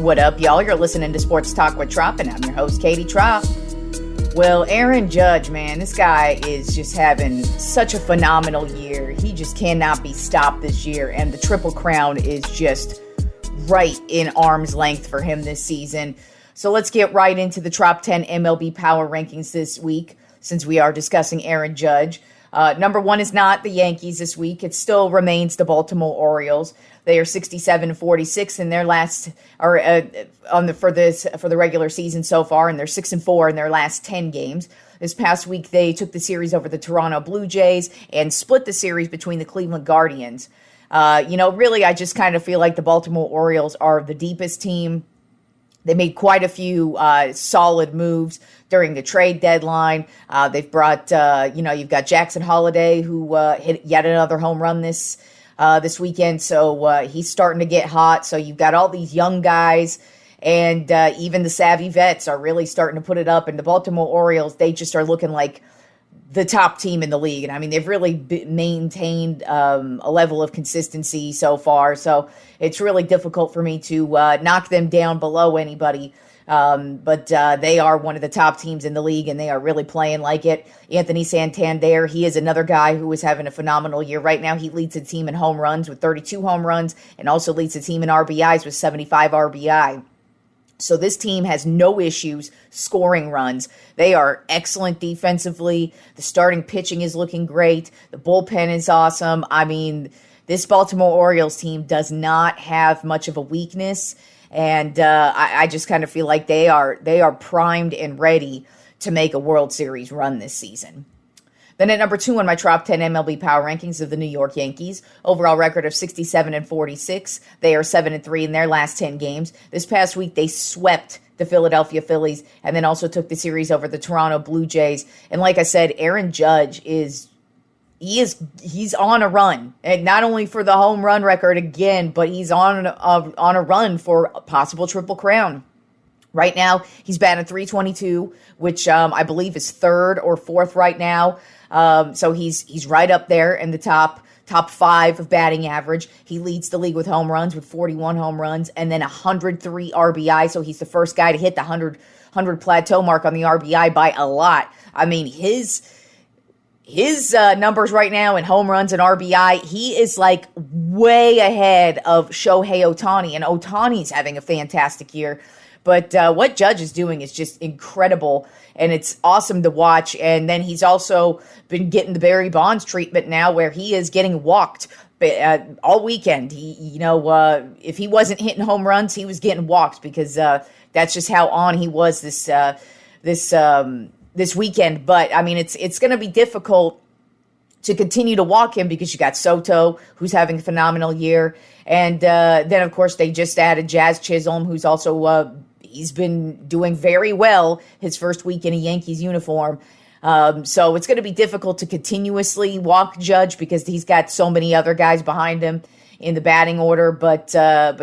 What up, y'all? You're listening to Sports Talk with Tropp, and I'm your host, Katie Tropp. Well, Aaron Judge, man, this guy is just having such a phenomenal year. He just cannot be stopped this year, and the Triple Crown is just right in arm's length for him this season. So let's get right into the Top 10 MLB Power Rankings this week, since we are discussing Aaron Judge. Number one is not the Yankees this week. It still remains the Baltimore Orioles. They are 67-46 in their last, for the regular season so far, and they're 6-4 in their last 10 games. This past week, they took the series over the Toronto Blue Jays and split the series between the Cleveland Guardians. Really, I just kind of feel like the Baltimore Orioles are the deepest team. They made quite a few solid moves during the trade deadline. They've brought, you've got Jackson Holliday, who hit yet another home run this weekend. So he's starting to get hot. So you've got all these young guys, and even the savvy vets are really starting to put it up. And the Baltimore Orioles, they just are looking like the top team in the league. And I mean, they've really maintained a level of consistency so far. So it's really difficult for me to knock them down below anybody. But they are one of the top teams in the league, and they are really playing like it. Anthony Santander, he is another guy who is having a phenomenal year. Right now, he leads the team in home runs with 32 home runs, and also leads the team in RBIs with 75 RBI. So this team has no issues scoring runs. They are excellent defensively. The starting pitching is looking great. The bullpen is awesome. I mean, this Baltimore Orioles team does not have much of a weakness, and I just kind of feel like they are primed and ready to make a World Series run this season. Then at number 2 on my Top 10 MLB Power Rankings of the New York Yankees. Overall record of 67-46. They are 7-3 in their last 10 games. This past week, they swept the Philadelphia Phillies and then also took the series over the Toronto Blue Jays. And like I said, Aaron Judge he's on a run. And not only for the home run record again, but he's on a run for a possible Triple Crown. Right now, he's batting .322, which I believe is third or fourth right now. So he's right up there in the top 5 of batting average. He leads the league with home runs with 41 home runs and then 103 RBI. So he's the first guy to hit the 100 plateau mark on the RBI by a lot. I mean, his numbers right now in home runs and RBI, he is like way ahead of Shohei Ohtani, and Ohtani's having a fantastic year. But what Judge is doing is just incredible, and it's awesome to watch. And then he's also been getting the Barry Bonds treatment now, where he is getting walked all weekend. If he wasn't hitting home runs, he was getting walked, because that's just how on he was this weekend. But I mean, it's going to be difficult to continue to walk him, because you got Soto, who's having a phenomenal year. And then, of course, they just added Jazz Chisholm, who's also he's been doing very well his first week in a Yankees uniform. So it's going to be difficult to continuously walk Judge, because he's got so many other guys behind him in the batting order. But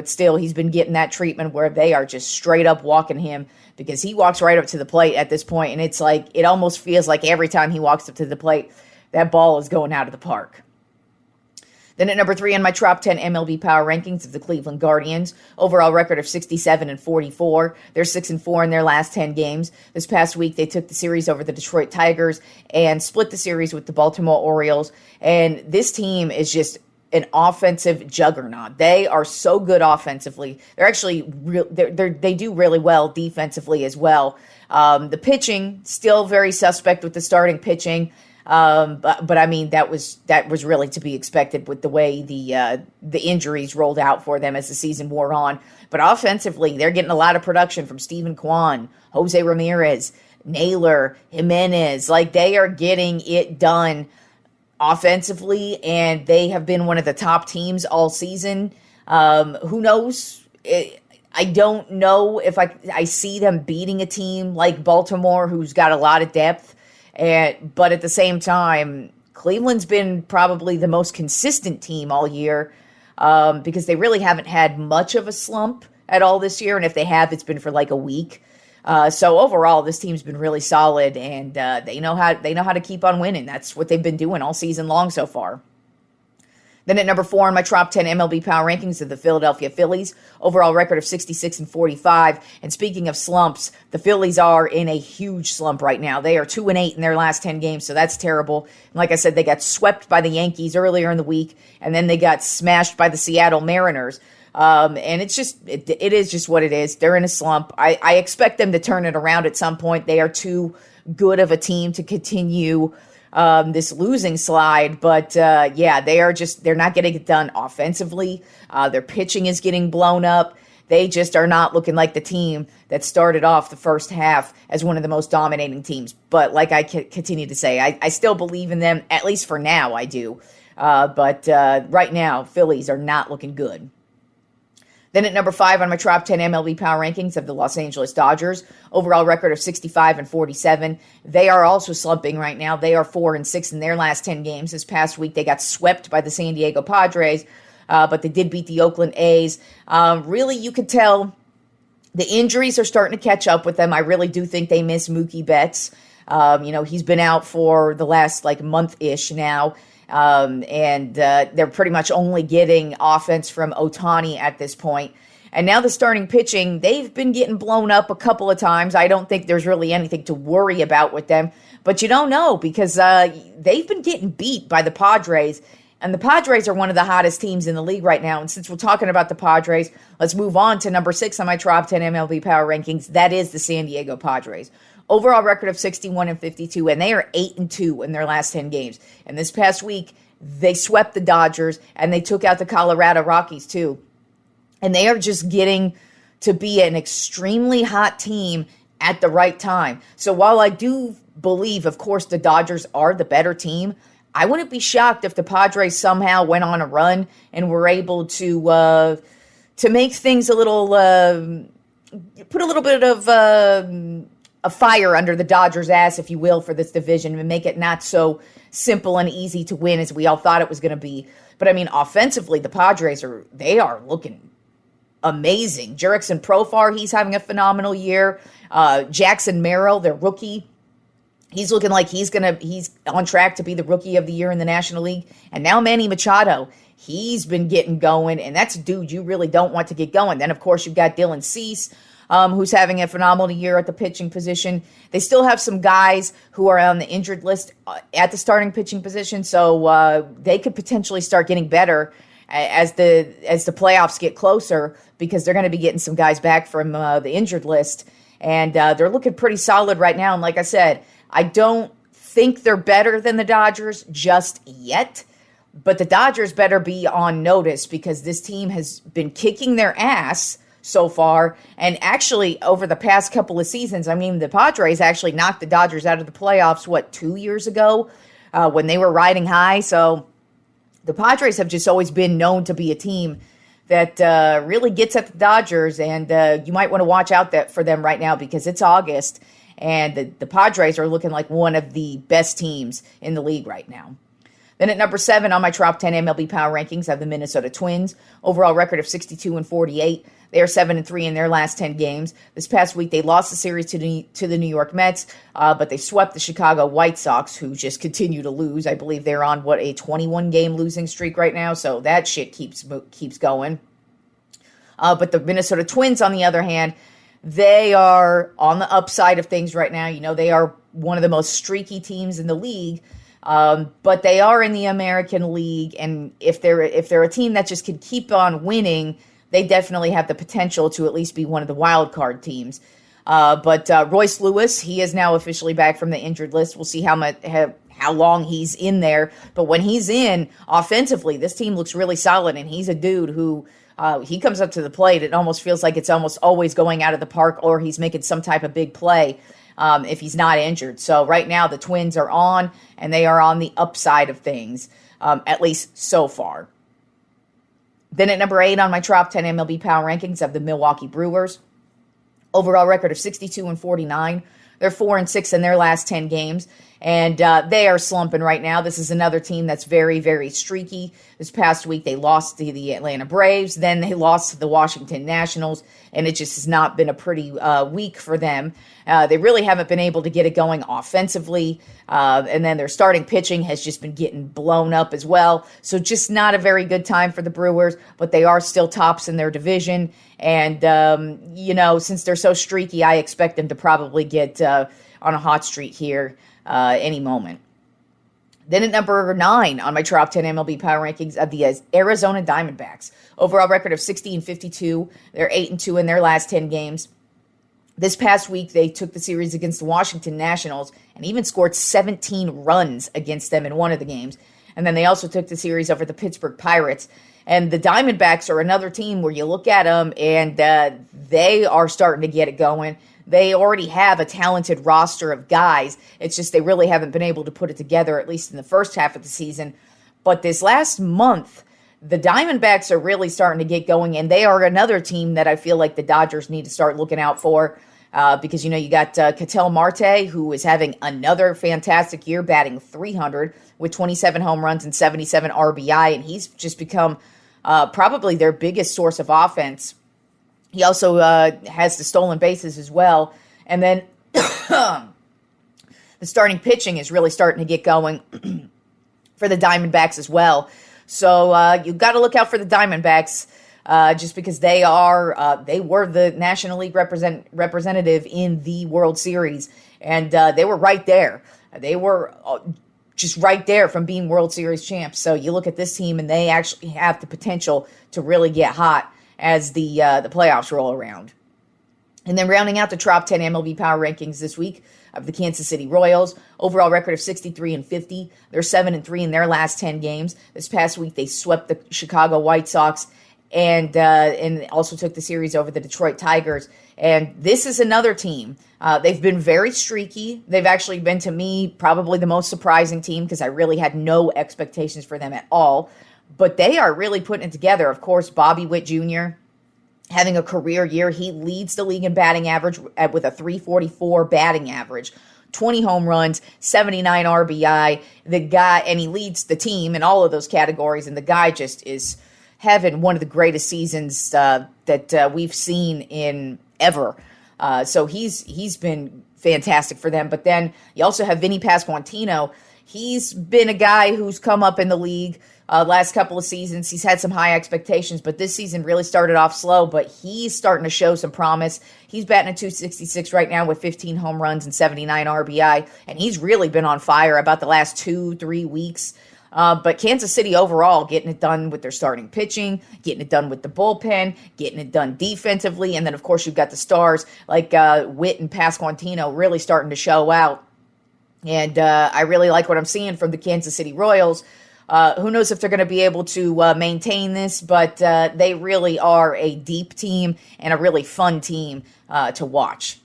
still, he's been getting that treatment where they are just straight up walking him, because he walks right up to the plate at this point. And it's like, it almost feels like every time he walks up to the plate, that ball is going out of the park. Then at number 3 on my Top 10 MLB Power Rankings of the Cleveland Guardians. Overall record of 67-44. They're 6-4 in their last 10 games. This past week, they took the series over the Detroit Tigers and split the series with the Baltimore Orioles. And this team is just an offensive juggernaut. They are so good offensively. They're actually they do really well defensively as well. The pitching, still very suspect with the starting pitching. But I mean, that was really to be expected with the way the injuries rolled out for them as the season wore on. But offensively, they're getting a lot of production from Steven Kwan, Jose Ramirez, Naylor, Jimenez. Like, they are getting it done offensively, and they have been one of the top teams all season. Who knows? I don't know if I see them beating a team like Baltimore, who's got a lot of depth. But at the same time, Cleveland's been probably the most consistent team all year, because they really haven't had much of a slump at all this year. And if they have, it's been for like a week. So overall, this team's been really solid, and they know how to keep on winning. That's what they've been doing all season long so far. Then at number 4 in my top 10 MLB Power Rankings are the Philadelphia Phillies. Overall record of 66-45. And speaking of slumps, the Phillies are in a huge slump right now. They are 2-8 in their last 10 games, so that's terrible. And like I said, they got swept by the Yankees earlier in the week, and then they got smashed by the Seattle Mariners. And it's just, it is just what it is. They're in a slump. I expect them to turn it around at some point. They are too good of a team to continue this losing slide, but they're not getting it done offensively. Their pitching is getting blown up. They just are not looking like the team that started off the first half as one of the most dominating teams. But like I continue to say, I still believe in them, at least for now I do. But right now, Phillies are not looking good. Then at number 5 on my top 10 MLB Power Rankings of the Los Angeles Dodgers, overall record of 65-47. They are also slumping right now. They are 4-6 in their last 10 games. This past week, they got swept by the San Diego Padres, but they did beat the Oakland A's. Really, you could tell the injuries are starting to catch up with them. I really do think they miss Mookie Betts. He's been out for the last month-ish now. And they're pretty much only getting offense from Ohtani at this point. And now the starting pitching, they've been getting blown up a couple of times. I don't think there's really anything to worry about with them. But you don't know because they've been getting beat by the Padres. And the Padres are one of the hottest teams in the league right now. And since we're talking about the Padres, let's move on to number 6 on my top 10 MLB Power Rankings. That is the San Diego Padres. Overall record of 61-52, and they are 8-2 in their last 10 games. And this past week, they swept the Dodgers, and they took out the Colorado Rockies too. And they are just getting to be an extremely hot team at the right time. So while I do believe, of course, the Dodgers are the better team, I wouldn't be shocked if the Padres somehow went on a run and were able to make things a little, put a little bit of a fire under the Dodgers' ass, if you will, for this division and make it not so simple and easy to win as we all thought it was going to be. But I mean, offensively, the Padres are looking amazing. Jurickson Profar, he's having a phenomenal year. Jackson Merrill, their rookie, he's looking like he's on track to be the rookie of the year in the National League. And now Manny Machado, he's been getting going, and that's a dude you really don't want to get going. Then, of course, you've got Dylan Cease, who's having a phenomenal year at the pitching position. They still have some guys who are on the injured list at the starting pitching position, so they could potentially start getting better as the playoffs get closer because they're going to be getting some guys back from the injured list, and they're looking pretty solid right now. And like I said, I don't think they're better than the Dodgers just yet, but the Dodgers better be on notice because this team has been kicking their ass so far. And actually, over the past couple of seasons, I mean, the Padres actually knocked the Dodgers out of the playoffs, 2 years ago when they were riding high. So the Padres have just always been known to be a team that really gets at the Dodgers. And you might want to watch out for them right now because it's August. And the Padres are looking like one of the best teams in the league right now. Then at number 7 on my top 10 MLB Power Rankings, I have the Minnesota Twins. Overall record of 62-48. They are 7-3 in their last 10 games. This past week, they lost the series to the New York Mets, but they swept the Chicago White Sox, who just continue to lose. I believe they're on, a 21-game losing streak right now, so that shit keeps going. But the Minnesota Twins, on the other hand, they are on the upside of things right now. You know, they are one of the most streaky teams in the league, but they are in the American League, and if they're a team that just can keep on winning, they definitely have the potential to at least be one of the wild card teams. But Royce Lewis, he is now officially back from the injured list. We'll see how long he's in there. But when he's in, offensively, this team looks really solid, and he's a dude who he comes up to the plate. It almost feels like it's almost always going out of the park, or he's making some type of big play if he's not injured. So right now the Twins are on, and they are on the upside of things, at least so far. Then at number 8 on my top 10 MLB Power Rankings of the Milwaukee Brewers. Overall record of 62-49. They're 4-6 in their last 10 games. And they are slumping right now. This is another team that's very, very streaky. This past week, they lost to the Atlanta Braves. Then they lost to the Washington Nationals. And it just has not been a pretty week for them. They really haven't been able to get it going offensively. And then their starting pitching has just been getting blown up as well. So just not a very good time for the Brewers. But they are still tops in their division. And, since they're so streaky, I expect them to probably get on a hot streak here any moment. Then at number 9 on my top 10 MLB Power Rankings of the Arizona Diamondbacks. Overall record of 60-52. They're 8-2 in their last 10 games. This past week, they took the series against the Washington Nationals and even scored 17 runs against them in one of the games. And then they also took the series over the Pittsburgh Pirates. And the Diamondbacks are another team where you look at them and they are starting to get it going. They already have a talented roster of guys. It's just they really haven't been able to put it together, at least in the first half of the season. But this last month, the Diamondbacks are really starting to get going, and they are another team that I feel like the Dodgers need to start looking out for because, you got Ketel Marte, who is having another fantastic year, batting .300 with 27 home runs and 77 RBI, and he's just become probably their biggest source of offense. He also has the stolen bases as well. And then the starting pitching is really starting to get going for the Diamondbacks as well. So you've got to look out for the Diamondbacks just because they were the National League representative in the World Series. And they were right there. They were just right there from being World Series champs. So you look at this team and they actually have the potential to really get hot as the playoffs roll around. And then rounding out the top 10 MLB Power Rankings this week of the Kansas City Royals, overall record of 63-50. They're 7-3 in their last 10 games. This past week they swept the Chicago White Sox and also took the series over the Detroit Tigers. And this is another team. They've been very streaky. They've actually been, to me, probably the most surprising team because I really had no expectations for them at all. But they are really putting it together. Of course, Bobby Witt Jr. having a career year. He leads the league in batting average with a .344 batting average, 20 home runs, 79 RBI. The guy, and he leads the team in all of those categories. And the guy just is having one of the greatest seasons that we've seen in ever. So he's been fantastic for them. But then you also have Vinny Pasquantino. He's been a guy who's come up in the league last couple of seasons. He's had some high expectations, but this season really started off slow, but he's starting to show some promise. He's batting at .266 right now with 15 home runs and 79 RBI, and he's really been on fire about the last 2-3 weeks. But Kansas City overall getting it done with their starting pitching, getting it done with the bullpen, getting it done defensively, and then, of course, you've got the stars like Witt and Pasquantino really starting to show out. And I really like what I'm seeing from the Kansas City Royals. Who knows if they're going to be able to maintain this, but they really are a deep team and a really fun team to watch.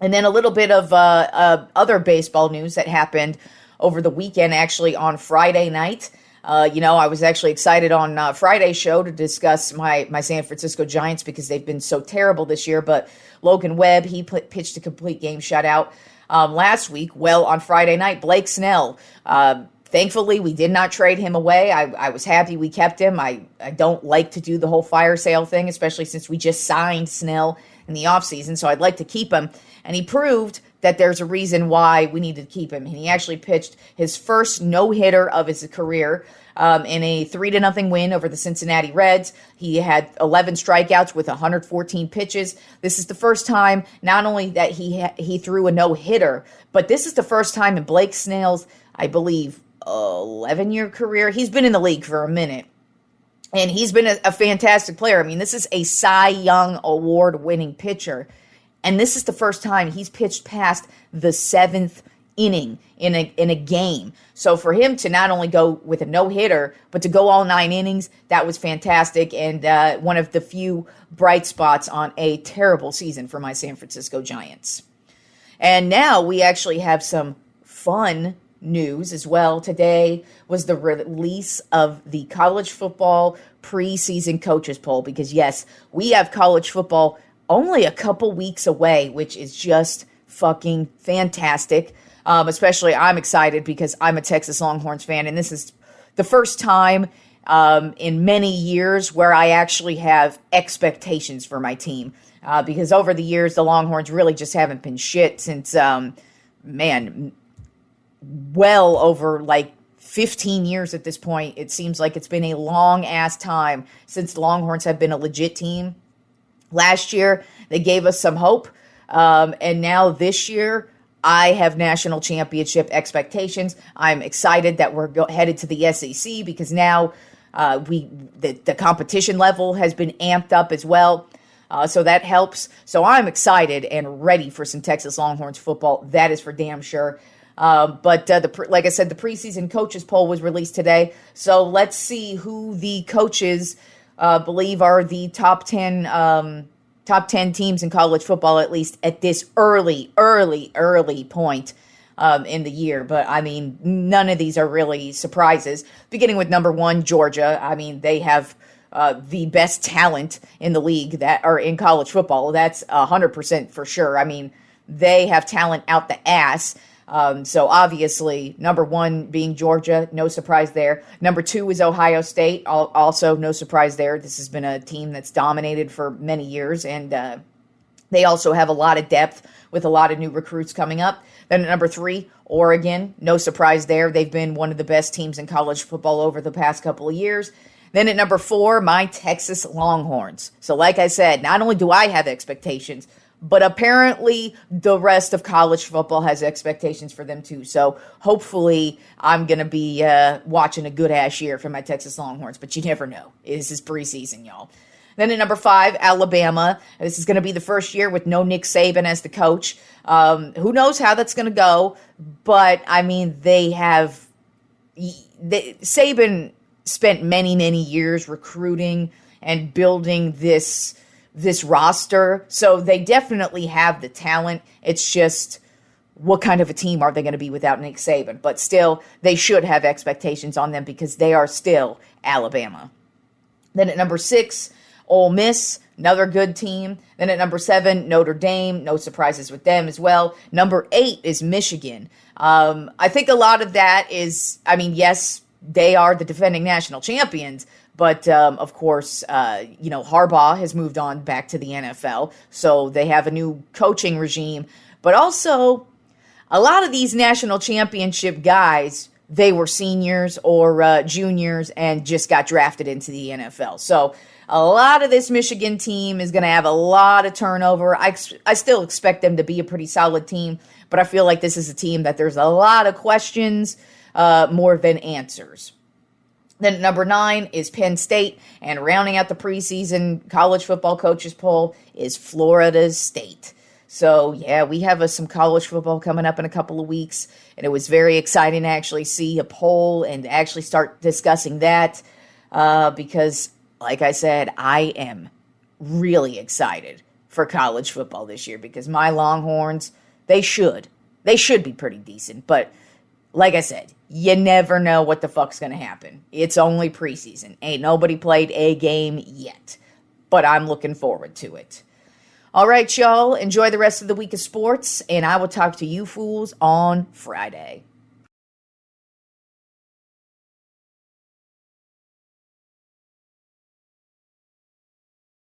And then a little bit of other baseball news that happened over the weekend, actually on Friday night. I was actually excited on Friday's show to discuss my San Francisco Giants because they've been so terrible this year, but Logan Webb, he pitched a complete game shutout last week. Well, on Friday night, Blake Snell, thankfully, we did not trade him away. I was happy we kept him. I don't like to do the whole fire sale thing, especially since we just signed Snell in the offseason, so I'd like to keep him. And he proved that there's a reason why we needed to keep him. And he actually pitched his first no-hitter of his career in a 3-0 win over the Cincinnati Reds. He had 11 strikeouts with 114 pitches. This is the first time not only that he threw a no-hitter, but this is the first time in Blake Snell's, I believe, 11-year career. He's been in the league for a minute, and he's been a fantastic player. I mean, this is a Cy Young award-winning pitcher, and this is the first time he's pitched past the 7th inning in a game. So for him to not only go with a no-hitter, but to go all 9 innings, that was fantastic, and one of the few bright spots on a terrible season for my San Francisco Giants. And now we actually have some fun news as well. Today was the release of the college football preseason coaches poll because, yes, we have college football only a couple weeks away, which is just fucking fantastic. Especially I'm excited because I'm a Texas Longhorns fan, and this is the first time in many years where I actually have expectations for my team. Because over the years, the Longhorns really just haven't been shit since, well over like 15 years at this point. It seems like it's been a long ass time since the Longhorns have been a legit team. Last year, they gave us some hope. And now this year, I have national championship expectations. I'm excited that we're headed to the SEC because now the competition level has been amped up as well. So that helps. So I'm excited and ready for some Texas Longhorns football. That is for damn sure. But like I said, the preseason coaches poll was released today. So let's see who the coaches believe are the top 10 teams in college football, at least at this early point in the year. But, I mean, none of these are really surprises. Beginning with number 1, Georgia. I mean, they have the best talent in the league that are in college football. That's 100% for sure. I mean, they have talent out the ass. So obviously, number 1 being Georgia, no surprise there. Number 2 is Ohio State, also no surprise there. This has been a team that's dominated for many years, and they also have a lot of depth with a lot of new recruits coming up. Then at number 3, Oregon, no surprise there. They've been one of the best teams in college football over the past couple of years. Then at number 4, my Texas Longhorns. So like I said, not only do I have expectations, but apparently the rest of college football has expectations for them too. So hopefully I'm going to be watching a good-ass year for my Texas Longhorns. But you never know. This is preseason, y'all. Then at number 5, Alabama. This is going to be the first year with no Nick Saban as the coach. Who knows how that's going to go. But, I mean, Saban spent many, many years recruiting and building this roster. So they definitely have the talent. It's just, what kind of a team are they going to be without Nick Saban? But still, they should have expectations on them because they are still Alabama. Then at number 6, Ole Miss, another good team. Then at number 7, Notre Dame. No surprises with them as well. Number 8 is Michigan. I think a lot of that is, I mean, yes, they are the defending national champions, but, of course, Harbaugh has moved on back to the NFL, so they have a new coaching regime. But also, a lot of these national championship guys, they were seniors or juniors and just got drafted into the NFL. So a lot of this Michigan team is going to have a lot of turnover. I still expect them to be a pretty solid team, but I feel like this is a team that there's a lot of questions more than answers. Then number 9 is Penn State, and rounding out the preseason college football coaches poll is Florida State. So, yeah, we have some college football coming up in a couple of weeks, and it was very exciting to actually see a poll and actually start discussing that because, like I said, I am really excited for college football this year because my Longhorns, they should be pretty decent, but like I said, you never know what the fuck's going to happen. It's only preseason. Ain't nobody played a game yet. But I'm looking forward to it. All right, y'all. Enjoy the rest of the week of sports, and I will talk to you fools on Friday.